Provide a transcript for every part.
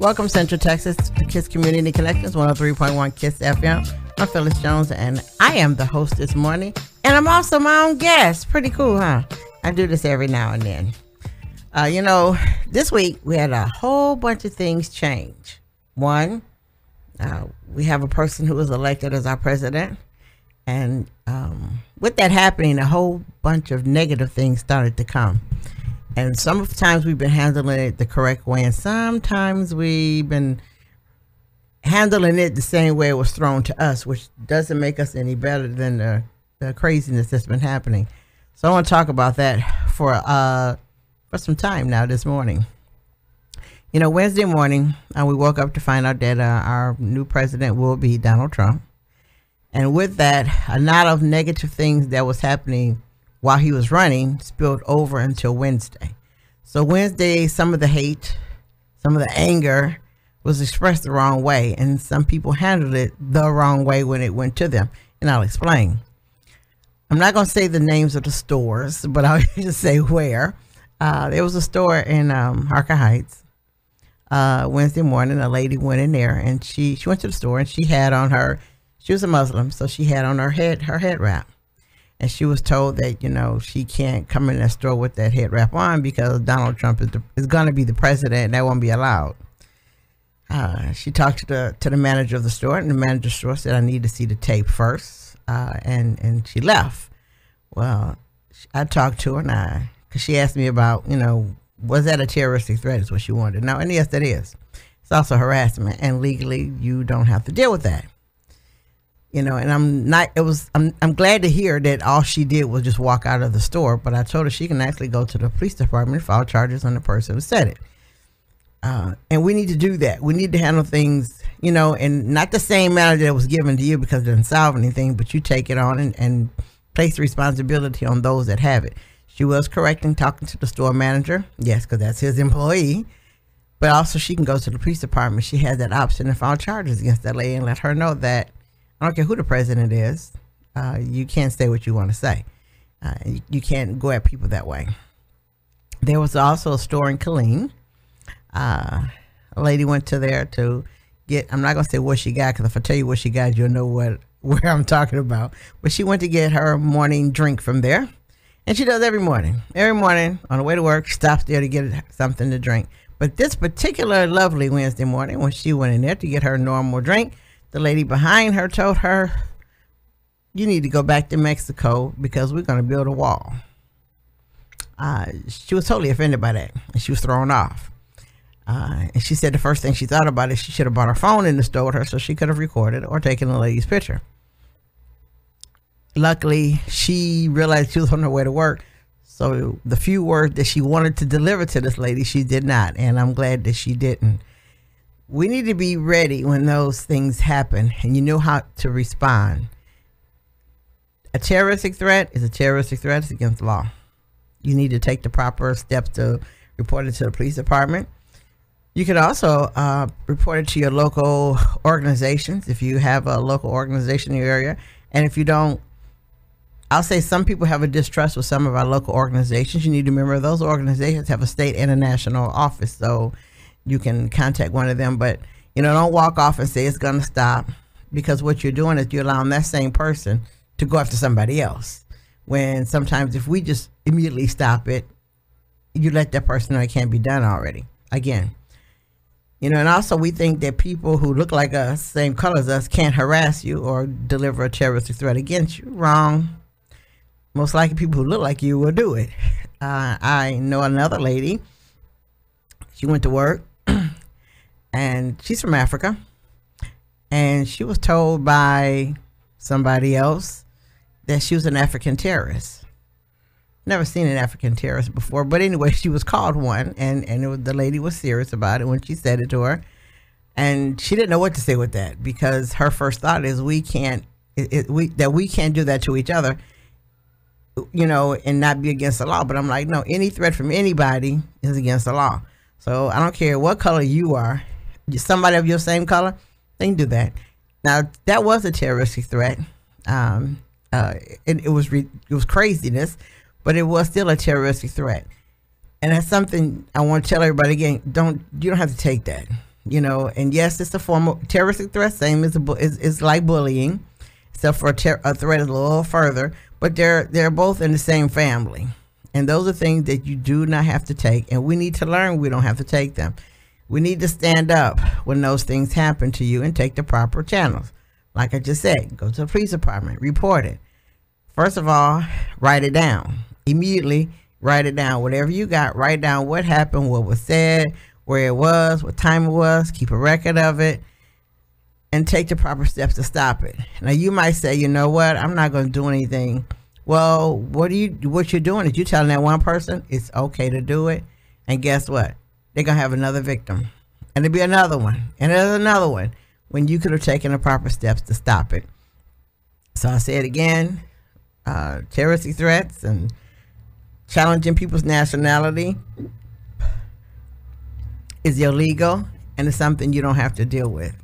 Welcome, Central Texas, to KISS Community Connections, 103.1 KISS FM. I'm Phyllis Jones, and I am the host this morning, and I'm also my own guest. Pretty cool, huh? I do this every now and then. This week we had a whole bunch of things change. One, we have a person who was elected as our president, and with that happening, a whole bunch of negative things started to come. And sometimes we've been handling it the correct way, and sometimes we've been handling it the same way it was thrown to us, which doesn't make us any better than the craziness that's been happening. So I want to talk about that for some time now this morning. Wednesday morning, we woke up to find out that our new president will be Donald Trump. And with that, a lot of negative things that was happening while he was running spilled over until Wednesday. So Wednesday, some of the hate, some of the anger was expressed the wrong way, and some people handled it the wrong way when it went to them. And I'll explain. I'm not going to say the names of the stores, but I'll just say where. There was a store in Harker Heights. Wednesday morning, a lady went in there, and she went to the store, and she was a Muslim, so she had on her head wrap. And she was told that, she can't come in that store with that head wrap on because Donald Trump is going to be the president, and that won't be allowed. She talked to the manager of the store, and the manager of the store said, I need to see the tape first. And she left. Well, I talked to her, because she asked me about, was that a terroristic threat is what she wanted to know. And yes, that is. It's also harassment, and legally you don't have to deal with that. And I'm glad to hear that all she did was just walk out of the store, but I told her she can actually go to the police department and file charges on the person who said it. And we need to do that. We need to handle things, and not the same manner that was given to you because it didn't solve anything, but you take it on and place the responsibility on those that have it. She was correct in talking to the store manager. Yes, because that's his employee. But also she can go to the police department. She has that option to file charges against that lady and let her know that I don't care who the president is. You can't say what you want to say. You can't go at people that way. There was also a store in Killeen. A lady went to there to get, I'm not going to say what she got, because if I tell you what she got, you'll know where I'm talking about. But she went to get her morning drink from there. And she does every morning. Every morning on the way to work, she stops there to get something to drink. But this particular lovely Wednesday morning, when she went in there to get her normal drink, the lady behind her told her, you need to go back to Mexico because we're going to build a wall. She was totally offended by that, and she was thrown off. And she said the first thing she thought about is she should have brought her phone in the store with her so she could have recorded or taken the lady's picture. Luckily, she realized she was on her way to work, so the few words that she wanted to deliver to this lady, she did not, and I'm glad that she didn't. We need to be ready when those things happen, and you know how to respond. A terroristic threat is a terroristic threat. It's against the law. You need to take the proper steps to report it to the police department. You could also report it to your local organizations if you have a local organization in your area. And if you don't, I'll say some people have a distrust with some of our local organizations. You need to remember those organizations have a state and a national office, so you can contact one of them. But don't walk off and say it's going to stop, because what you're doing is you're allowing that same person to go after somebody else, when sometimes if we just immediately stop it, you let that person know it can't be done already. Again, and also we think that people who look like us, same color as us, can't harass you or deliver a terroristic threat against you. Wrong. Most likely people who look like you will do it. I know another lady. She went to work, and she's from Africa, and she was told by somebody else that she was an African terrorist. Never seen an African terrorist before, but anyway, she was called one, and the lady was serious about it when she said it to her, and she didn't know what to say with that, because her first thought is we can't do that to each other, and not be against the law. But I'm like, no, any threat from anybody is against the law. So I don't care what color you are, somebody of your same color, they can do that. Now, that was a terroristic threat. It was craziness, but it was still a terroristic threat. And that's something I want to tell everybody again. You don't have to take that. And yes, it's a form of terroristic threat, same as it's like bullying, except for a threat is a little further, but they're both in the same family. And those are things that you do not have to take, and we need to learn we don't have to take them. We need to stand up when those things happen to you and take the proper channels. Like I just said, go to the police department, report it. First of all, write it down. Immediately write it down. Whatever you got, write down what happened, what was said, where it was, what time it was, keep a record of it, and take the proper steps to stop it. Now you might say, you know what, I'm not going to do anything. Well, what you're doing is you're telling that one person it's okay to do it, and guess what? They're going to have another victim, and there'll be another one, and there's another one, when you could have taken the proper steps to stop it. So I say it again, terroristic threats and challenging people's nationality is illegal, and it's something you don't have to deal with,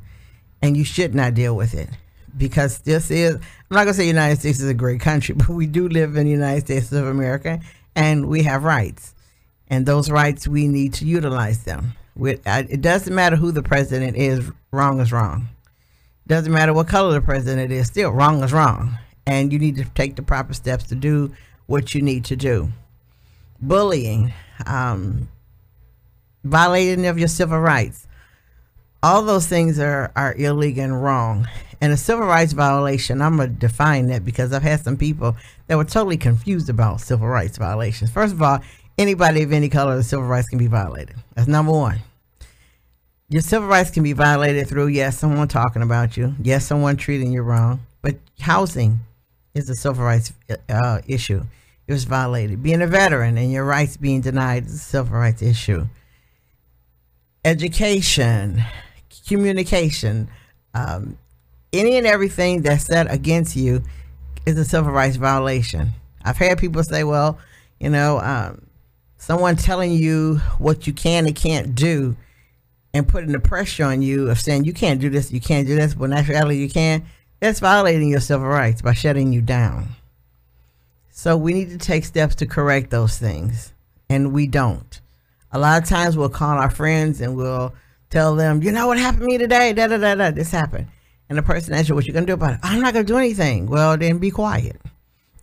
and you should not deal with it, because this is, I'm not going to say the United States is a great country, but we do live in the United States of America, and we have rights, and those rights, we need to utilize them. It doesn't matter who the president is, wrong is wrong. It doesn't matter what color the president is, still wrong is wrong, and you need to take the proper steps to do what you need to do. Bullying, violating of your civil rights, all those things are illegal and wrong. And a civil rights violation, I'm going to define that, because I've had some people that were totally confused about civil rights violations. First of all, anybody of any color, the civil rights can be violated. That's number one. Your civil rights can be violated through, yes, someone talking about you, yes, someone treating you wrong, but housing is a civil rights issue. It was violated. Being a veteran and your rights being denied is a civil rights issue. Education, communication, any and everything that's said against you is a civil rights violation. I've had people say, well, someone telling you what you can and can't do and putting the pressure on you of saying you can't do this, you can't do this, but naturally you can, that's violating your civil rights by shutting you down. So we need to take steps to correct those things, and we don't. A lot of times we'll call our friends and we'll tell them, you know what happened to me today? This happened. And the person asks you, what you going to do about it? I'm not going to do anything. Well, then be quiet.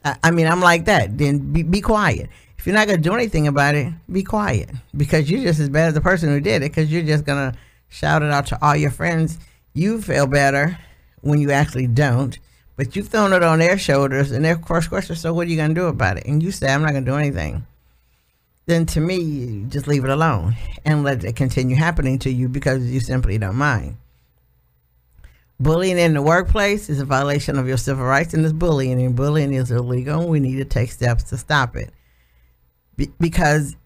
I'm like that. Then be quiet. If you're not going to do anything about it, be quiet. Because you're just as bad as the person who did it, because you're just going to shout it out to all your friends. You feel better when you actually don't. But you've thrown it on their shoulders, and their first question, so what are you going to do about it? And you say, I'm not going to do anything. Then to me, you just leave it alone and let it continue happening to you because you simply don't mind. Bullying in the workplace is a violation of your civil rights, and it's bullying, and bullying is illegal, and we need to take steps to stop it. Because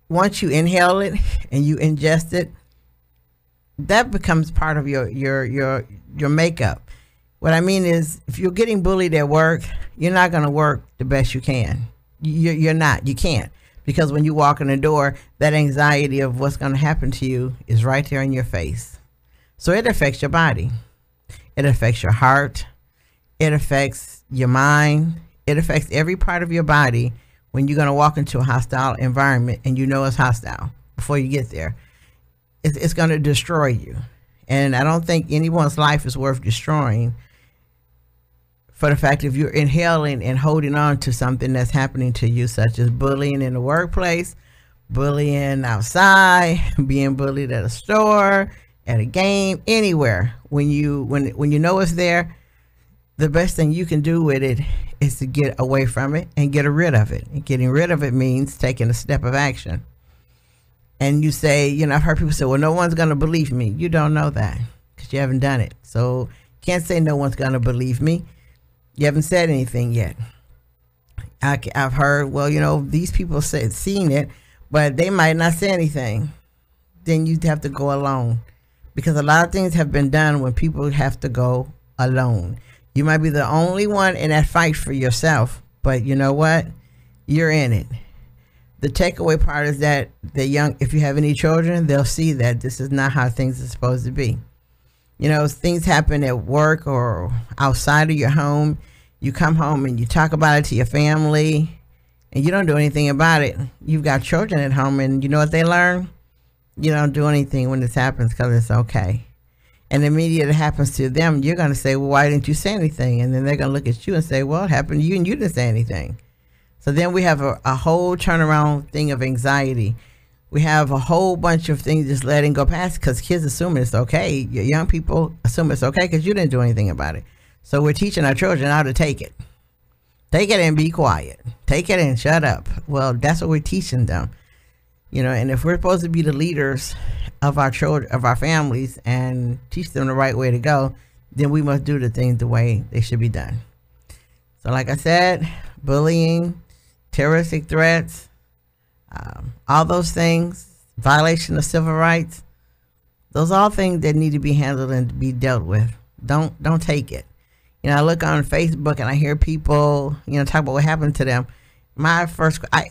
once you inhale it and you ingest it, that becomes part of your makeup. What I mean is, if you're getting bullied at work, you're not going to work the best you can. You're not. You can't. Because when you walk in the door, that anxiety of what's going to happen to you is right there in your face. So it affects your body. It affects your heart. It affects your mind. It affects every part of your body when you're going to walk into a hostile environment and you know it's hostile before you get there. It's going to destroy you. And I don't think anyone's life is worth destroying for the fact if you're inhaling and holding on to something that's happening to you, such as bullying in the workplace, bullying outside, being bullied at a store, at a game, anywhere. When you know it's there, the best thing you can do with it is to get away from it and get rid of it. And getting rid of it means taking a step of action. And you say, I've heard people say, well, no one's going to believe me. You don't know that because you haven't done it. So can't say no one's going to believe me. You haven't said anything yet. I've heard, well, these people seen it, but they might not say anything. Then you have to go alone, because a lot of things have been done when people have to go alone. You might be the only one in that fight for yourself, but you know what? You're in it. The takeaway part is that if you have any children, they'll see that this is not how things are supposed to be. Things happen at work or outside of your home. You come home and you talk about it to your family and you don't do anything about it. You've got children at home, and you know what they learn? you don't do anything when this happens because it's okay. And the immediately it happens to them, you're going to say, well, why didn't you say anything? And then they're going to look at you and say, well, it happened to you and you didn't say anything. So then we have a whole turnaround thing of anxiety. We have a whole bunch of things just letting go past because kids assume it's okay. Young people assume it's okay because you didn't do anything about it. So we're teaching our children how to take it. Take it and be quiet. Take it and shut up. Well, that's what we're teaching them. You know, and if we're supposed to be the leaders of our children, of our families, and teach them the right way to go, then we must do the things the way they should be done. So like I said, bullying, terroristic threats, all those things, violation of civil rights, those are all things that need to be handled and be dealt with. Don't take it. You know, I look on Facebook and I hear people, you know, talk about what happened to them. I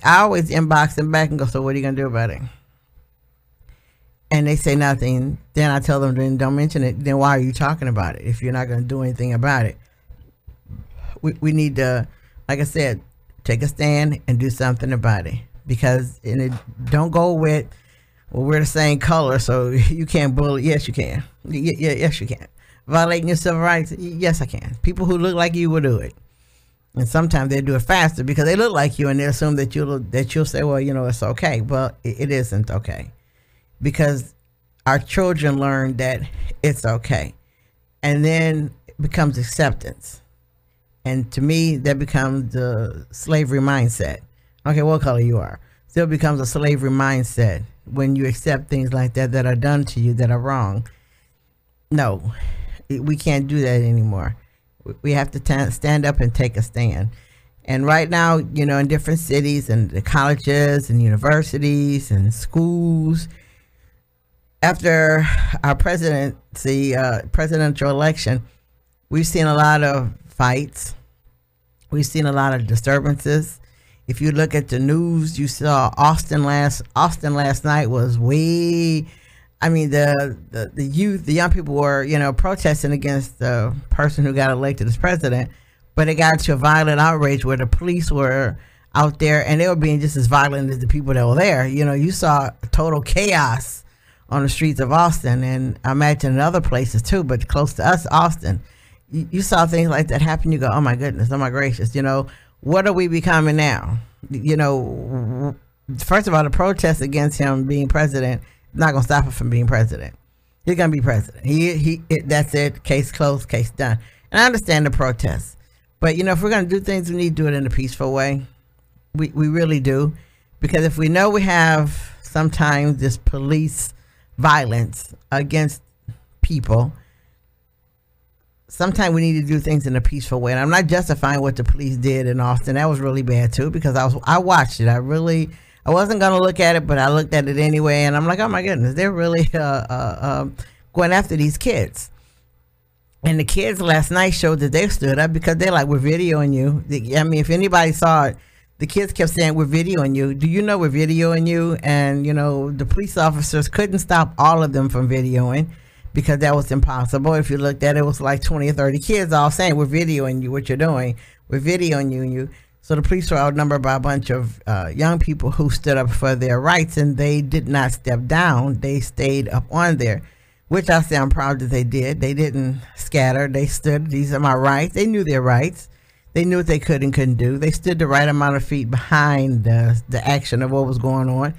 always inbox them back and go, so what are you going to do about it? And they say nothing. Then I tell them, then don't mention it. Then why are you talking about it if you're not going to do anything about it? We need to, like I said, take a stand and do something about it. Because don't go with, well, we're the same color, so you can't bully. Yes, you can. Yes, you can. Violating your civil rights? Yes, I can. People who look like you will do it. And sometimes they do it faster because they look like you and they assume that you'll say, well, you know, it's okay. But it isn't okay. Because our children learn that it's okay. And then it becomes acceptance. And to me, that becomes the slavery mindset. Okay, what color you are. Still becomes a slavery mindset when you accept things like that are done to you that are wrong. No, we can't do that anymore. We have to stand up and take a stand. And right now, you know, in different cities and the colleges and universities and schools, after our presidential election, we've seen a lot of fights. We've seen a lot of disturbances. If you look at the news, you saw Austin last night was way, I mean, the youth, the young people were, you know, protesting against the person who got elected as president, but it got to a violent outrage where the police were out there and they were being just as violent as the people that were there. You know, you saw total chaos on the streets of Austin, and I imagine in other places too, but close to us, Austin, you saw things like that happen. You go, oh my goodness, oh my gracious, you know, what are we becoming now? You know, first of all, the protest against him being president is not going to stop him from being president. He's going to be president. That's it. Case closed, case done. And I understand the protests. But, you know, if we're going to do things, we need to do it in a peaceful way. We really do. Because if we know we have sometimes this police violence against people, sometimes we need to do things in a peaceful way. And I'm not justifying what the police did in Austin. That was really bad too, because I watched it. I wasn't going to look at it, but I looked at it anyway. And I'm like, oh my goodness, they're really going after these kids. And the kids last night showed that they stood up because they're like, we're videoing you. I mean, if anybody saw it, the kids kept saying, we're videoing you. Do you know we're videoing you? And, you know, the police officers couldn't stop all of them from videoing, because that was impossible. If you looked at it, it was like 20 or 30 kids all saying, we're videoing you, what you're doing. We're videoing you. So the police were outnumbered by a bunch of young people who stood up for their rights, and they did not step down. They stayed up on there, which I say I'm proud that they did. They didn't scatter. They stood, these are my rights. They knew their rights. They knew what they could and couldn't do. They stood the right amount of feet behind the action of what was going on.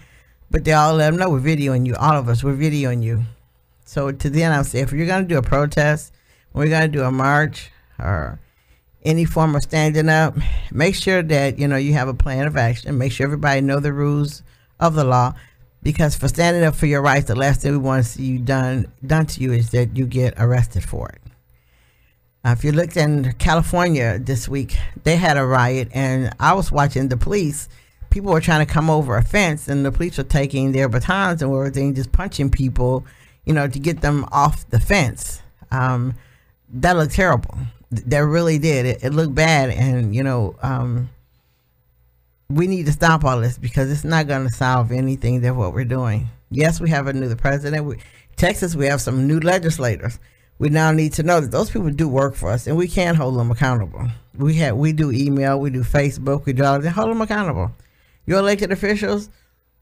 But they all let them know, we're videoing you. All of us, we're videoing you. So to then I'll say, if you're going to do a protest, we're going to do a march or any form of standing up, make sure that, you know, you have a plan of action. Make sure everybody know the rules of the law, because for standing up for your rights, the last thing we want to see you done to you is that you get arrested for it. If you looked in California this week, they had a riot, and I was watching the police. People were trying to come over a fence, and the police were taking their batons and everything, just punching people, you know, to get them off the fence. That looked terrible. That really did. It looked bad. And, you know, we need to stop all this, because it's not going to solve anything that what we're doing. Yes, we have a new president. Texas, we have some new legislators. We now need to know that those people do work for us, and we can't hold them accountable. We do email, we do Facebook, we do all that. Hold them accountable. Your elected officials,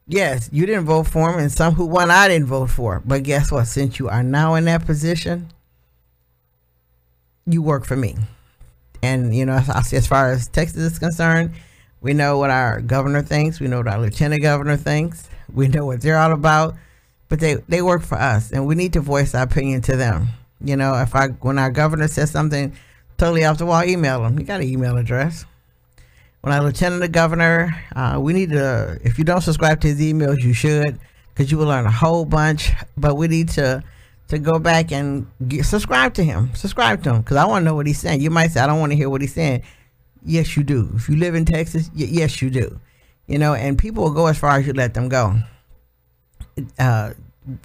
Yes, you didn't vote for him, and some who won I didn't vote for. But guess what? Since you are now in that position, you work for me. And, you know, as far as Texas is concerned, we know what our governor thinks. We know what our lieutenant governor thinks. We know what they're all about. But they work for us, and we need to voice our opinion to them. You know, when our governor says something totally off the wall, email them. You got an email address. When our lieutenant governor, we need to, if you don't subscribe to his emails, you should, because you will learn a whole bunch. But we need to go back and subscribe to him. Subscribe to him, because I want to know what he's saying. You might say, I don't want to hear what he's saying. Yes, you do. If you live in Texas, yes, you do. You know, and people will go as far as you let them go.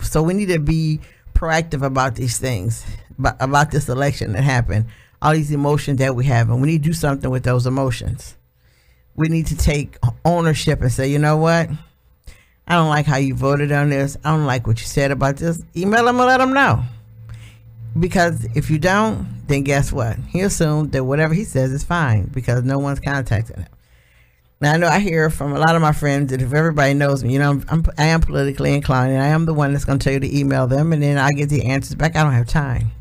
So we need to be proactive about these things, about this election that happened, all these emotions that we have, and we need to do something with those emotions. We need to take ownership and say, you know what? I don't like how you voted on this. I don't like what you said about this. Email them and let them know. Because if you don't, then guess what? He assumed that whatever he says is fine because no one's contacted him. Now, I know I hear from a lot of my friends that if everybody knows me, you know, I am politically inclined, and I am the one that's going to tell you to email them, and then I get the answers back. I don't have time.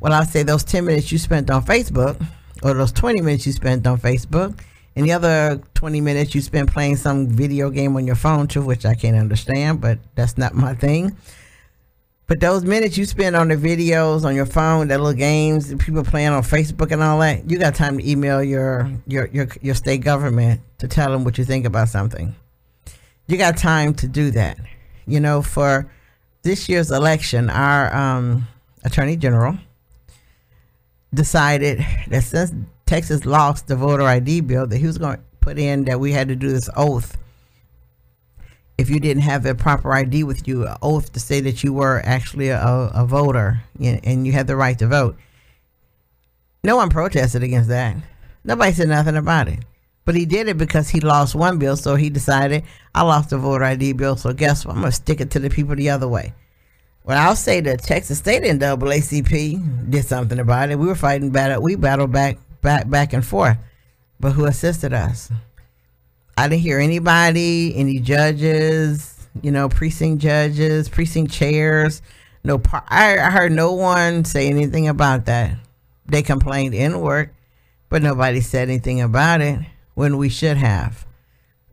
Well, I'll say those 10 minutes you spent on Facebook, or those 20 minutes you spent on Facebook, and the other 20 minutes you spent playing some video game on your phone, to which I can't understand, but that's not my thing. But those minutes you spend on the videos on your phone, that little games, people playing on Facebook and all that, you got time to email your state government to tell them what you think about something. You got time to do that. You know, for this year's election, our Attorney General decided that since Texas lost the voter ID bill, that he was going to put in that we had to do this oath. If you didn't have a proper ID with you, an oath to say that you were actually a voter and you had the right to vote. No one protested against that. Nobody said nothing about it. But he did it because he lost one bill, so he decided, I lost the voter ID bill, so guess what? I'm going to stick it to the people the other way. Well, I'll say that Texas State NAACP did something about it. We were fighting battle. We battled back and forth. But who assisted us? I didn't hear anybody, any judges, you know, precinct judges, precinct chairs. I heard no one say anything about that. They complained in work, but nobody said anything about it when we should have.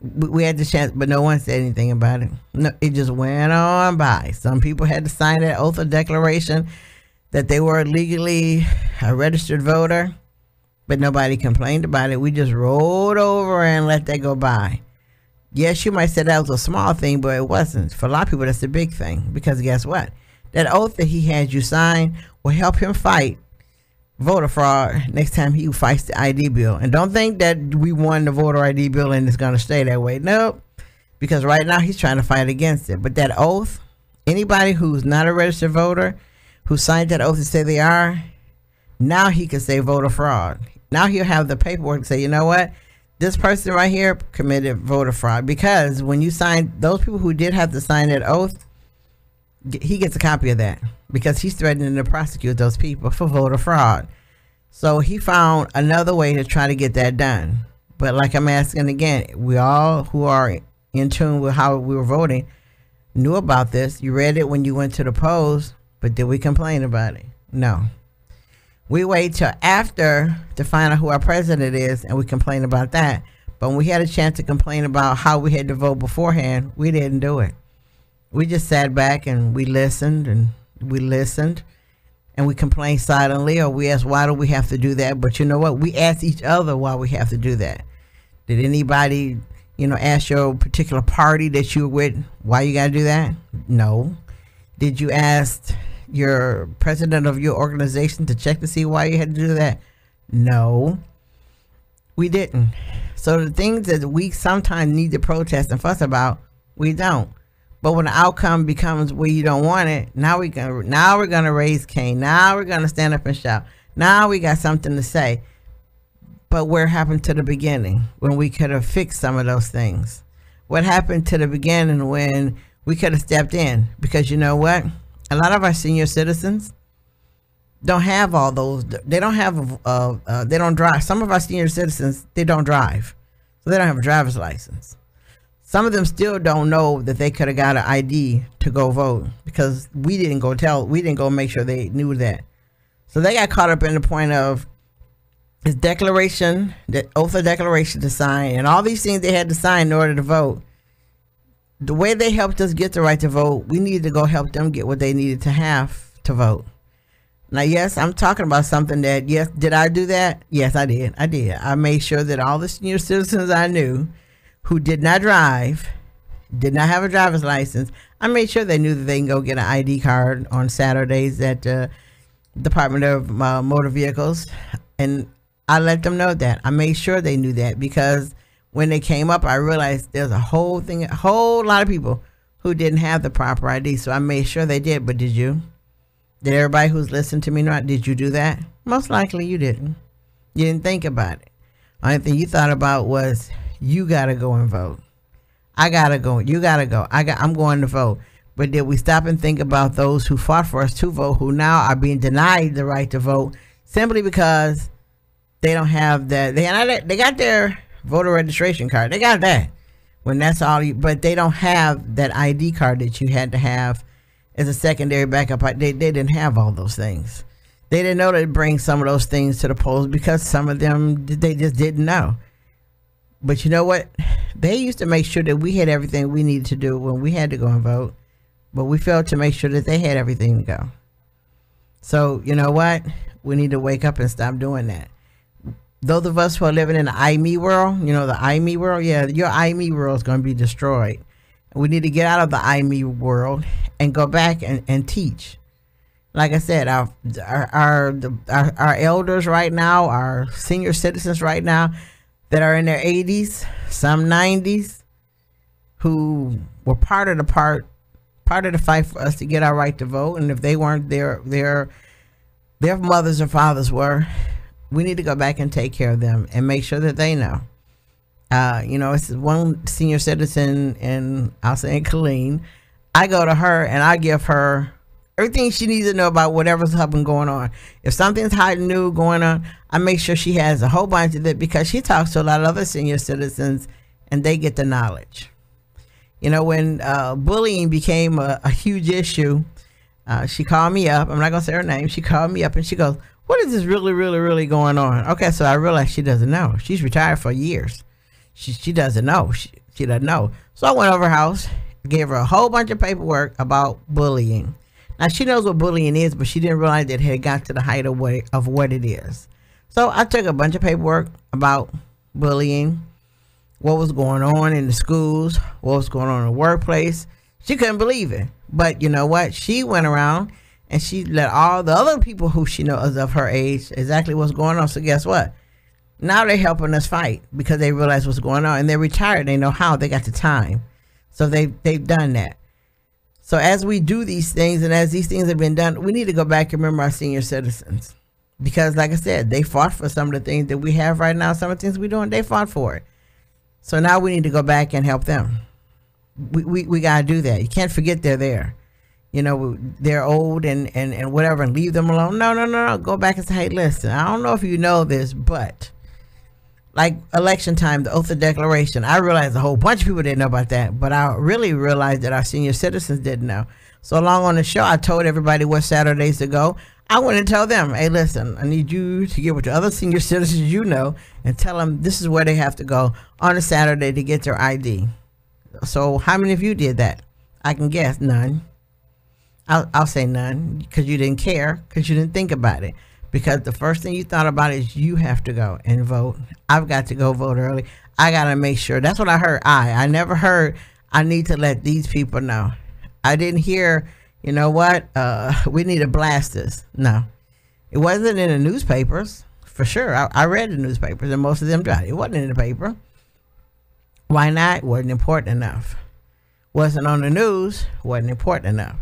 We had the chance, but no one said anything about it. No, it just went on by. Some people had to sign that oath of declaration that they were legally a registered voter. But nobody complained about it. We just rolled over and let that go by. Yes, you might say that was a small thing, but it wasn't. For a lot of people, that's a big thing. Because guess what? That oath that he had you sign will help him fight voter fraud next time he fights the ID bill. And don't think that we won the voter ID bill and it's going to stay that way. Nope. Because right now he's trying to fight against it. But that oath, anybody who's not a registered voter, who signed that oath to say they are, now he can say voter fraud. Now he'll have the paperwork to say, you know what? This person right here committed voter fraud. Because when you sign, those people who did have to sign that oath, he gets a copy of that. Because he's threatening to prosecute those people for voter fraud. So he found another way to try to get that done. But like I'm asking again, we all who are in tune with how we were voting knew about this. You read it when you went to the polls, but did we complain about it? No. We wait till after to find out who our president is, and we complain about that. But when we had a chance to complain about how we had to vote beforehand, we didn't do it. We just sat back and we listened, and we complained silently, or we asked, why do we have to do that? But you know what? We asked each other why we have to do that. Did anybody, you know, ask your particular party that you were with, why you got to do that? No. Did you ask your president of your organization to check to see why you had to do that? No, we didn't. So the things that we sometimes need to protest and fuss about, we don't. But when the outcome becomes where you don't want it, now we're gonna raise Cain. Now we're gonna stand up and shout. Now we got something to say. But where happened to the beginning when we could have fixed some of those things? What happened to the beginning when we could have stepped in? Because you know what? A lot of our senior citizens don't have all those. They don't have, they don't drive. Some of our senior citizens, they don't drive. So they don't have a driver's license. Some of them still don't know that they could have got an ID to go vote because we didn't go make sure they knew that. So they got caught up in the point of this declaration, the oath of declaration to sign, and all these things they had to sign in order to vote. The way they helped us get the right to vote, we needed to go help them get what they needed to have to vote. Now, yes, I'm talking about something that, yes, did I do that? Yes, I did. I made sure that all the senior citizens I knew who did not drive, did not have a driver's license, I made sure they knew that they can go get an ID card on Saturdays at the Department of Motor Vehicles. And I let them know that. I made sure they knew that because when they came up, I realized there's a whole lot of people who didn't have the proper ID. So I made sure they did. But did you? Did everybody who's listening to me know? Did you do that? Most likely you didn't. You didn't think about it. The only thing you thought about was you got to go and vote. I got to go. You got to go. I'm going to vote. But did we stop and think about those who fought for us to vote, who now are being denied the right to vote simply because they don't have that? They got their voter registration card. They got that. When that's all but they don't have that ID card that you had to have as a secondary backup. They didn't have all those things. They didn't know to bring some of those things to the polls because some of them, they just didn't know. But you know what? They used to make sure that we had everything we needed to do when we had to go and vote. But we failed to make sure that they had everything to go. So, you know what? We need to wake up and stop doing that. Those of us who are living in the I-me world, you know, the I-me world, yeah, your I-me world is going to be destroyed. We need to get out of the I-me world and go back and teach. Like I said, our elders right now, our senior citizens right now that are in their 80s, some 90s, who were part of the fight for us to get our right to vote. And if they weren't, their mothers or fathers were. We need to go back and take care of them and make sure that they know. You know, it's one senior citizen in, I'll say in Killeen. I go to her and I give her everything she needs to know about whatever's been going on. If something's hot and new going on, I make sure she has a whole bunch of it because she talks to a lot of other senior citizens and they get the knowledge. You know, when bullying became a huge issue, she called me up. I'm not going to say her name. She called me up and she goes, what is this really going on? Okay, so I realized she doesn't know. She's retired for years. She doesn't know. She doesn't know. So I went over her house, gave her a whole bunch of paperwork about bullying. Now, she knows what bullying is, but she didn't realize that it had got to the height of what it is. So I took a bunch of paperwork about bullying, what was going on in the schools, what was going on in the workplace. She couldn't believe it. But you know what? She went around and she let all the other people who she knows of her age exactly what's going on. So guess what? Now they're helping us fight because they realize what's going on and they're retired. They know how. They got the time. So they've done that. So as we do these things and as these things have been done, we need to go back and remember our senior citizens. Because like I said, they fought for some of the things that we have right now. Some of the things we're doing, they fought for it. So now we need to go back and help them. We got to do that. You can't forget they're there. You know, they're old and whatever, and leave them alone. No. Go back and say, hey, listen, I don't know if you know this, but like election time, the oath of declaration, I realized a whole bunch of people didn't know about that, but I really realized that our senior citizens didn't know. So along on the show, I told everybody what Saturdays to go. I went and tell them, hey, listen, I need you to get with the other senior citizens you know and tell them this is where they have to go on a Saturday to get their ID. So how many of you did that? I can guess none. I'll say none because you didn't care, because you didn't think about it. Because the first thing you thought about is you have to go and vote. I've got to go vote early. I got to make sure. That's what I heard. I never heard I need to let these people know. I didn't hear, you know what, we need to blast this. No. It wasn't in the newspapers, for sure. I read the newspapers and most of them died. It wasn't in the paper. Why not? It wasn't important enough. Wasn't on the news. Wasn't important enough.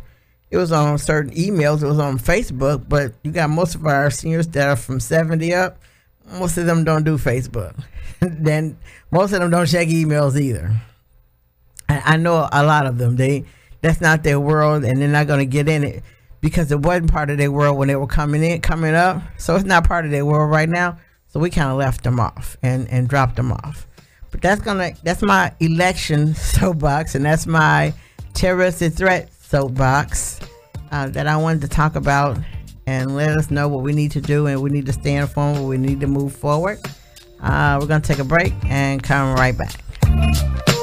It was on certain emails. It was on Facebook, but you got most of our seniors that are from 70 up. Most of them don't do Facebook. Then most of them don't check emails either. I know a lot of them. That's not their world, and they're not going to get in it because it wasn't part of their world when they were coming up. So it's not part of their world right now. So we kind of left them off and dropped them off. But that's my election soapbox, and that's my terroristic threat soapbox that I wanted to talk about and let us know what we need to do, and we need to stay informed, we need to move forward. We're going to take a break and come right back.